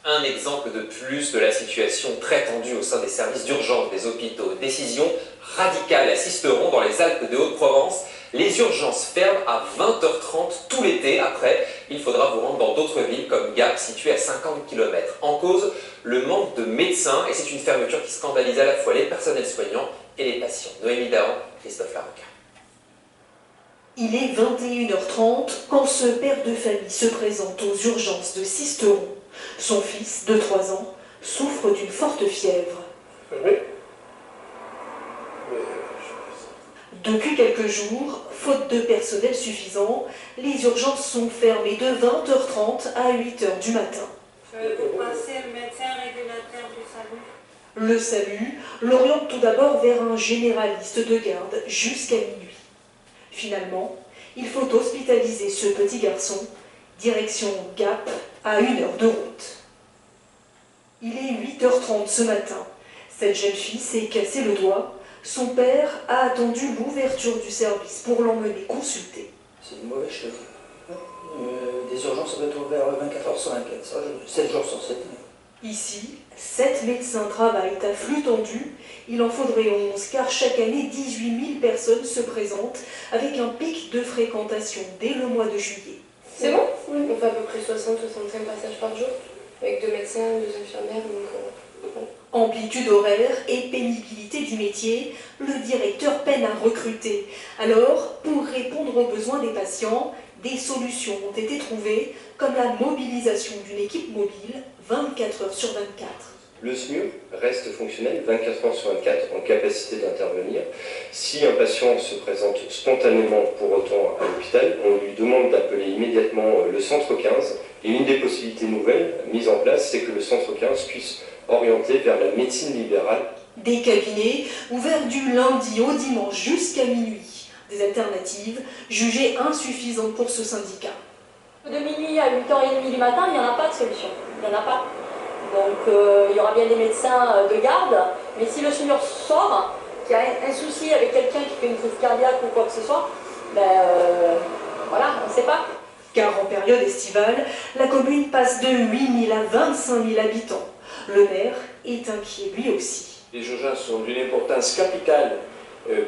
Un exemple de plus de la situation très tendue au sein des services d'urgence des hôpitaux. Décision radicale à Sisteron dans les Alpes de Haute-Provence. Les urgences ferment à 20h30 tout l'été. Après, il faudra vous rendre dans d'autres villes comme Gap, située à 50 km. En cause, le manque de médecins, et c'est une fermeture qui scandalise à la fois les personnels soignants et les patients. Noémie Dahan, Christophe Larocca. Il est 21h30 quand ce père de famille se présente aux urgences de Sisteron. Son fils, de 3 ans, souffre d'une forte fièvre. Depuis quelques jours, faute de personnel suffisant, les urgences sont fermées de 20h30 à 8h du matin. Vous passez le médecin régulateur du SAMU. Le SAMU l'oriente tout d'abord vers un généraliste de garde jusqu'à minuit. Finalement, il faut hospitaliser ce petit garçon, direction Gap, à 1 heure de route. Il est 8h30 ce matin. Cette jeune fille s'est cassé le doigt. Son père a attendu l'ouverture du service pour l'emmener consulter. C'est une mauvaise chose. Des urgences doivent être ouvertes 24h sur 24, 7 jours sur 7. Ici, 7 médecins travaillent à flux tendu. Il en faudrait 11, car chaque année, 18 000 personnes se présentent avec un pic de fréquentation dès le mois de juillet. C'est bon? Oui. On fait à peu près 60-65 passages par jour, avec 2 médecins, 2 infirmières, donc bon. Amplitude horaire et pénibilité du métier, le directeur peine à recruter. Alors, pour répondre aux besoins des patients, des solutions ont été trouvées, comme la mobilisation d'une équipe mobile 24 heures sur 24. Le SMUR reste fonctionnel 24 heures sur 24 en capacité d'intervenir. Si un patient se présente spontanément pour autant à l'hôpital, on lui demande d'appeler immédiatement le centre 15. Et une des possibilités nouvelles mises en place, c'est que le centre 15 puisse orienter vers la médecine libérale. Des cabinets ouverts du lundi au dimanche jusqu'à minuit. Des alternatives jugées insuffisantes pour ce syndicat. De minuit à 8h30 du matin, il n'y en a pas de solution. Il n'y en a pas. Donc il y aura bien des médecins de garde, mais si le SMUR sort, qu'il y a un souci avec quelqu'un qui fait une crise cardiaque ou quoi que ce soit, voilà, on ne sait pas. Car en période estivale, la commune passe de 8 000 à 25 000 habitants. Le maire est inquiet lui aussi. Les urgences sont d'une importance capitale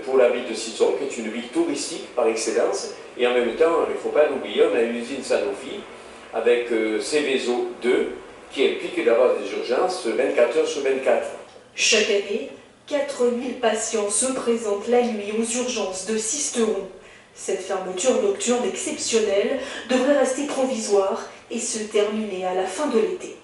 pour la ville de Sisteron, qui est une ville touristique par excellence. Et en même temps, il ne faut pas l'oublier, on a une usine Sanofi avec Seveso 2 qui implique d'avoir des urgences 24 heures sur 24. Chaque année, 4 000 patients se présentent la nuit aux urgences de Sisteron. Cette fermeture nocturne exceptionnelle devrait rester provisoire et se terminer à la fin de l'été.